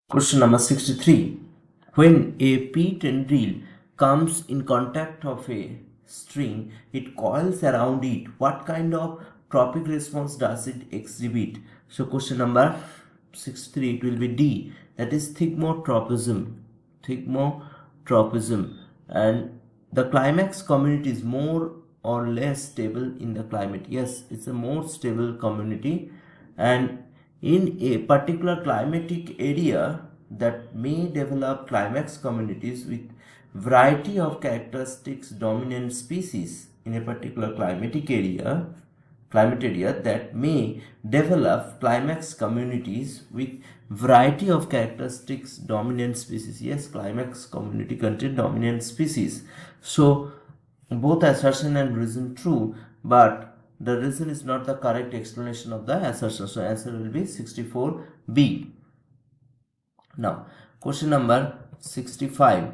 Question number 63. When a P tendril comes in contact of a string, it coils around it. What kind of tropic response does it exhibit? So question number 63, it will be D. That is thigmotropism. Thigmotropism. And the climax community is more or less stable in the climate. Yes, it's a more stable community, and in a particular climatic area that may develop climax communities with variety of characteristics dominant species. In a particular climate area that may develop climax communities with variety of characteristics dominant species. Yes, climax community contain dominant species. So both assertion and reason true, but the reason is not the correct explanation of the assertion. So answer will be 64B. Now question number 65.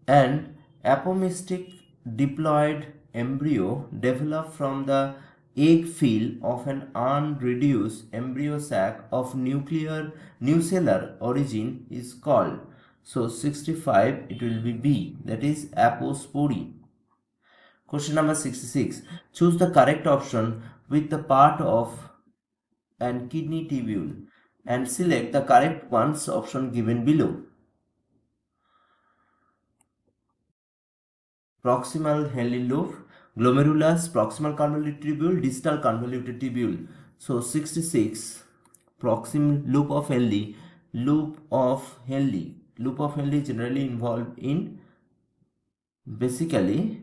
An apomistic diploid embryo developed from the egg fill of an unreduced embryo sac of nucellar origin is called. So 65, it will be B, that is apospory. Question number 66. Choose the correct option with the part of an kidney tubule and select the correct ones option given below. Proximal Henle loop, glomerulus, proximal convoluted tubule, distal convoluted tubule. So 66, proximal loop of Henle, loop of Henle generally involved in basically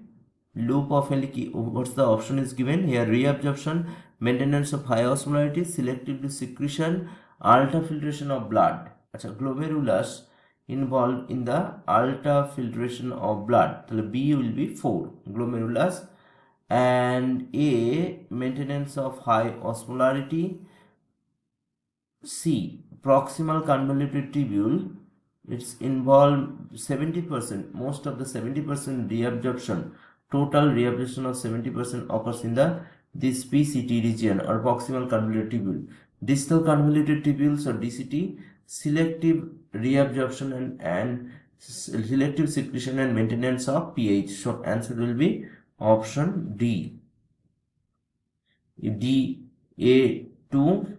loop of Henle. What's the option is given here? Reabsorption, maintenance of high osmolarity, selective secretion, ultrafiltration of blood. Glomerulus involved in the ultrafiltration of blood. So B will be 4, glomerulus, and A, maintenance of high osmolarity. C, proximal convoluted tubule, it's involved 70%, most of the 70% reabsorption, total reabsorption of 70% occurs in this PCT region or proximal convoluted tubule. Distal convoluted tubules or DCT, selective reabsorption and selective secretion and maintenance of pH. So answer will be option D. D, A2,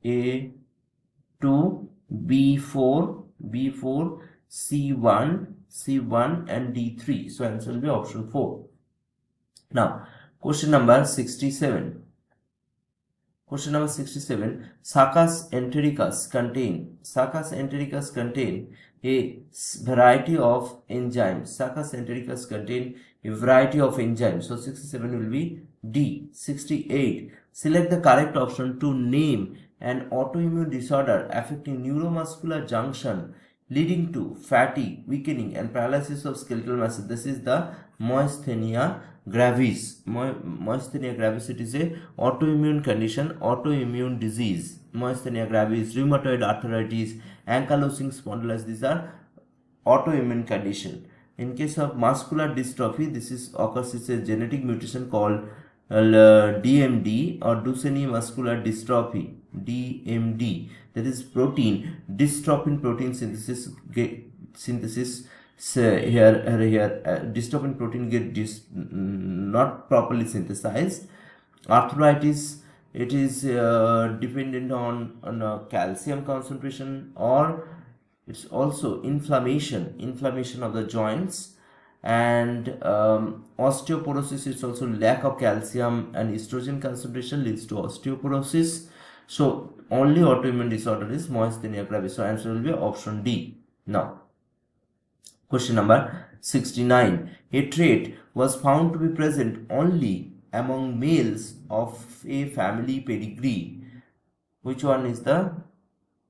A2, B4, B4, C1, C1 and D3. So answer will be option 4. Now question number 67. Question number 67. Succus entericus contain a variety of enzymes. Succus entericus contain a variety of enzymes. So 67 will be D. 68. Select the correct option to name an autoimmune disorder affecting neuromuscular junction leading to fatigue, weakening and paralysis of skeletal muscle. This is the myasthenia gravis. Myasthenia gravis, it is a autoimmune condition, autoimmune disease. Myasthenia gravis, rheumatoid arthritis, ankylosing spondylitis, these are autoimmune condition. In case of muscular dystrophy, this is occurs, it's a genetic mutation called DMD or Duchenne muscular dystrophy. DMD, that is protein dystrophin protein synthesis dystrophin protein get not properly synthesized. Arthritis, it is dependent on calcium concentration, or it's also inflammation of the joints, and osteoporosis is also lack of calcium and estrogen concentration leads to osteoporosis. So only autoimmune disorder is myasthenia gravis. So answer will be option D. Now question number 69. A trait was found to be present only among males of a family pedigree. Which one is the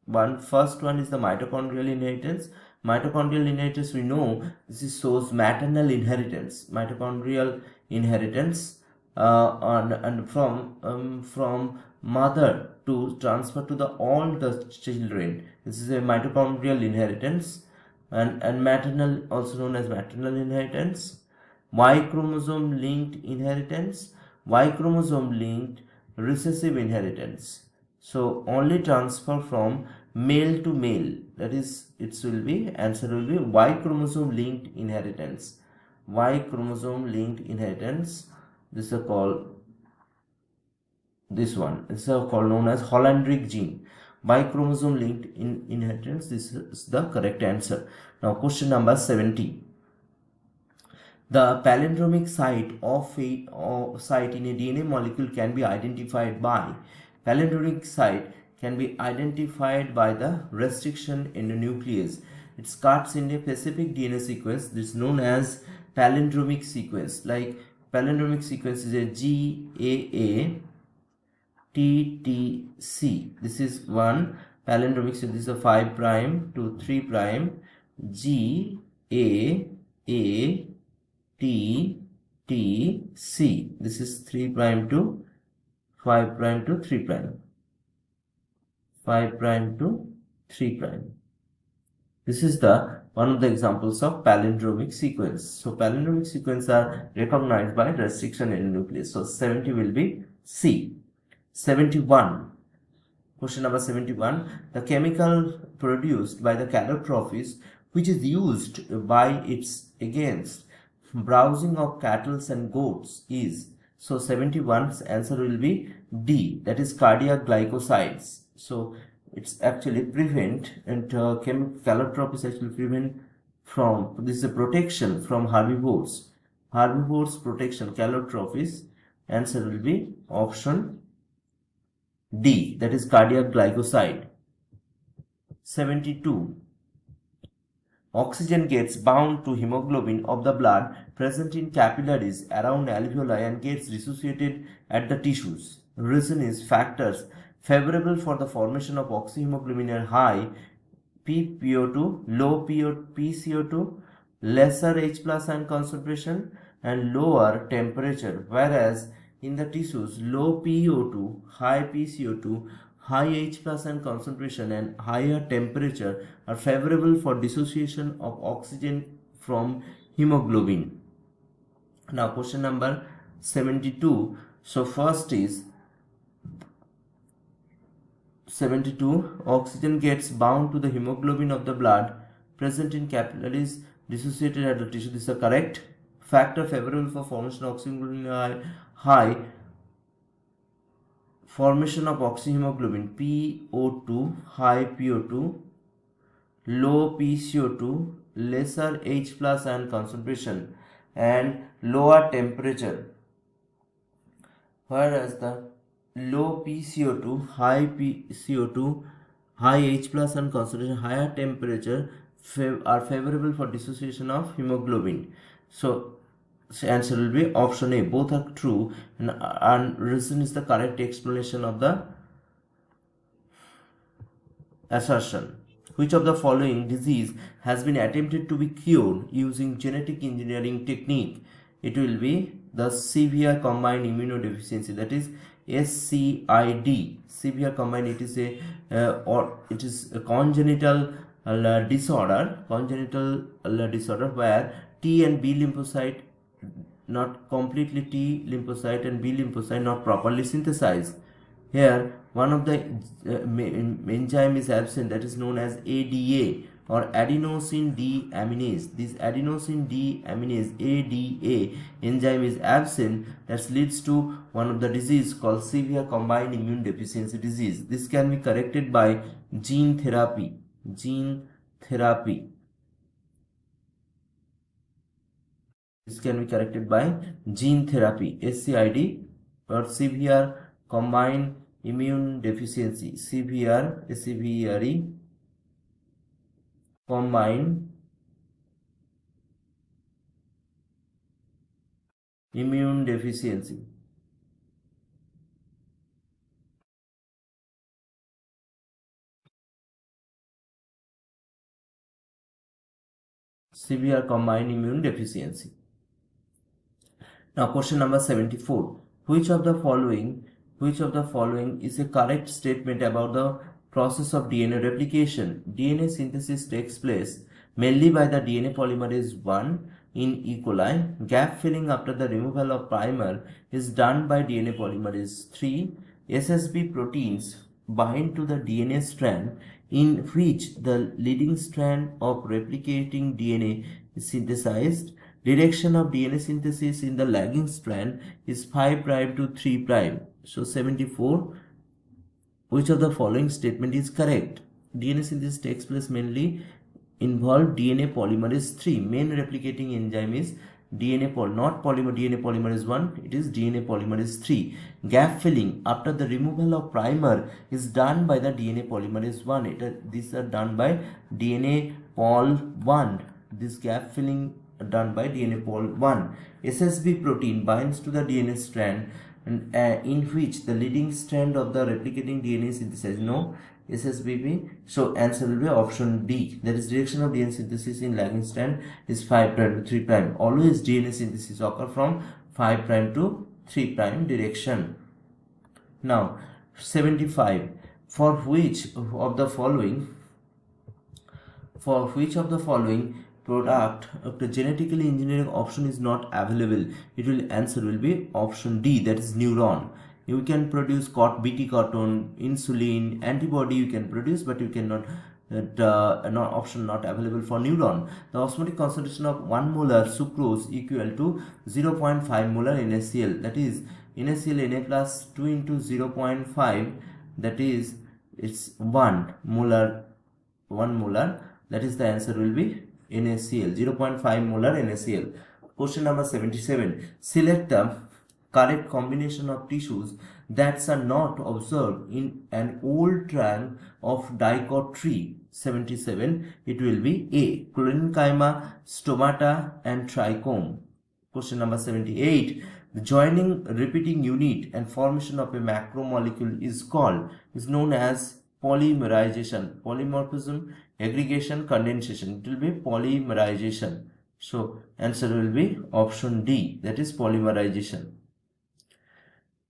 one? First one is the mitochondrial inheritance. Mitochondrial inheritance, we know this shows maternal inheritance. Mitochondrial inheritance and from mother to transfer to all the children. This is a mitochondrial inheritance, and maternal, also known as maternal inheritance. Y chromosome linked inheritance, Y chromosome linked recessive inheritance. So only transfer from male to male, that is, it will be, answer will be Y chromosome linked inheritance. Y chromosome linked inheritance. This is called, this one, this is called known as Hollandric gene. Y chromosome linked inheritance. This is the correct answer. Now question number 70. The palindromic site in a DNA molecule can be identified by, palindromic site can be identified by the restriction in the nucleus. It cuts in a specific DNA sequence. This is known as palindromic sequence. Like palindromic sequence is a GAA TTC. This is one palindromic. So this is a 5 prime to 3 prime GAA T T C. This is 3 prime to 5 prime to 3 prime. 5 prime to 3 prime. This is the one of the examples of palindromic sequence. So palindromic sequence are recognized by restriction in nucleus. So 70 will be C. 71. Question number 71. The chemical produced by the calotrophes, which is used by its against browsing of cattle and goats, is, so 71's answer will be D, that is cardiac glycosides. So it's actually prevent, and calotrophes actually prevent from, this is a protection from herbivores. Herbivores protection, calotrophes. Answer will be option D, that is cardiac glycoside. 72. Oxygen gets bound to hemoglobin of the blood present in capillaries around alveoli and gets dissociated at the tissues. Reason is factors favorable for the formation of oxyhemoglobin are high PPO2, low PCO2, lesser H plus ion concentration, and lower temperature, whereas in the tissues low PO2, high PCO2, high H plus ion concentration and higher temperature are favorable for dissociation of oxygen from hemoglobin. Now question number 72. So first is 72. Oxygen gets bound to the hemoglobin of the blood present in capillaries dissociated at the tissue. This is correct. Factor favorable for formation of oxyhemoglobin high. Formation of oxyhemoglobin PO2, high PO2, low PCO2, lesser H plus ion concentration and lower temperature, whereas the low PCO2, high PCO2, high H plus ion concentration, higher temperature are favorable for dissociation of hemoglobin. So answer will be option A. Both are true, and reason is the correct explanation of the assertion. Which of the following disease has been attempted to be cured using genetic engineering technique? It will be the severe combined immunodeficiency, that is SCID. Severe combined, it is a congenital disorder, where T and B lymphocyte not completely, T lymphocyte and B lymphocyte not properly synthesized. Here one of the enzyme is absent, that is known as ADA or adenosine deaminase. This adenosine deaminase ADA enzyme is absent, that leads to one of the disease called severe combined immune deficiency disease. This can be corrected by gene therapy. This can be corrected by gene therapy. SCID or severe combined immune deficiency. Severe combined immune deficiency. Severe combined immune deficiency. Now question number 74. Which of the following is a correct statement about the process of DNA replication? DNA synthesis takes place mainly by the DNA polymerase 1 in E. coli. Gap filling after the removal of primer is done by DNA polymerase 3. SSB proteins bind to the DNA strand in which the leading strand of replicating DNA is synthesized. Direction of DNA synthesis in the lagging strand is 5' to 3'. So 74. Which of the following statement is correct? DNA synthesis takes place mainly involve DNA polymerase 3. Main replicating enzyme is not polymer DNA polymerase 1, it is DNA polymerase 3. Gap filling after the removal of primer is done by the DNA polymerase 1. These are done by DNA pol 1. This gap filling done by DNA pol 1. SSB protein binds to the DNA strand and, in which the leading strand of the replicating DNA is synthesized. No, SSBP. So answer will be option D. That is direction of DNA synthesis in lagging strand is 5' to 3'. Always DNA synthesis occur from 5' to 3' direction. Now 75. For which of the following product of the genetically engineering option is not available? Answer will be option D, that is neuron. You can produce Bt cotton, insulin, antibody you can produce, but you cannot option not available for neuron. The osmotic concentration of 1 molar sucrose equal to 0.5 molar NaCl, that is NaCl Na plus 2 into 0.5, that is it's 1 molar, that is the answer will be NaCl, 0.5 molar NaCl. Question number 77. Select the correct combination of tissues that are not observed in an old trunk of dicot tree. 77. It will be A. Chlorenchyma, stomata and trichome. Question number 78. The joining repeating unit and formation of a macromolecule is known as polymerization, polymorphism, aggregation, condensation. It will be polymerization. So answer will be option D, that is polymerization.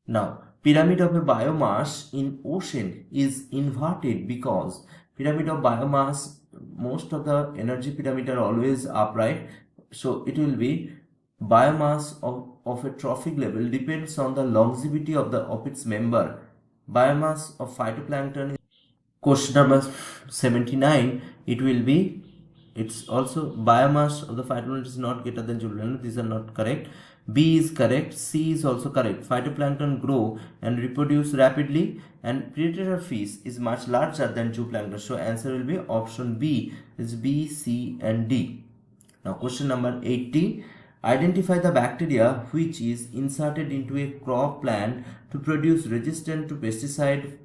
Now, pyramid of a biomass in ocean is inverted because pyramid of biomass, most of the energy pyramid are always upright. So it will be biomass of a trophic level depends on the longevity of its member. Biomass of phytoplankton. Question number 79. It will be, it's also biomass of the phytoplankton is not greater than zooplankton. These are not correct. B is correct. C is also correct. Phytoplankton grow and reproduce rapidly, and predator fish is much larger than zooplankton. So answer will be option B. Is B, C and D. Now question number 80. Identify the bacteria which is inserted into a crop plant to produce resistant to pesticide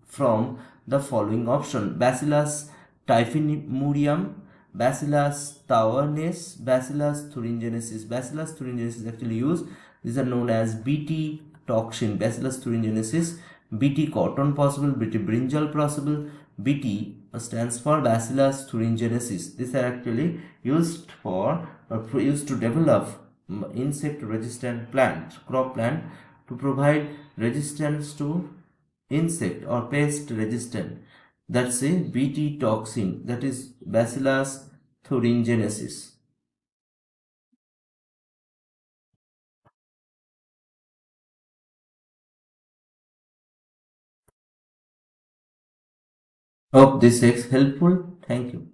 from the following option: Bacillus typhimurium, Bacillus thornes, Bacillus thuringiensis. Bacillus thuringiensis is actually used. These are known as Bt toxin. Bacillus thuringiensis, Bt cotton possible, Bt brinjal possible. Bt stands for Bacillus thuringiensis. These are actually used to develop insect resistant crop plant to provide resistance to insect or pest resistant. That's a Bt toxin, that is Bacillus thuringiensis. Hope this is helpful. Thank you.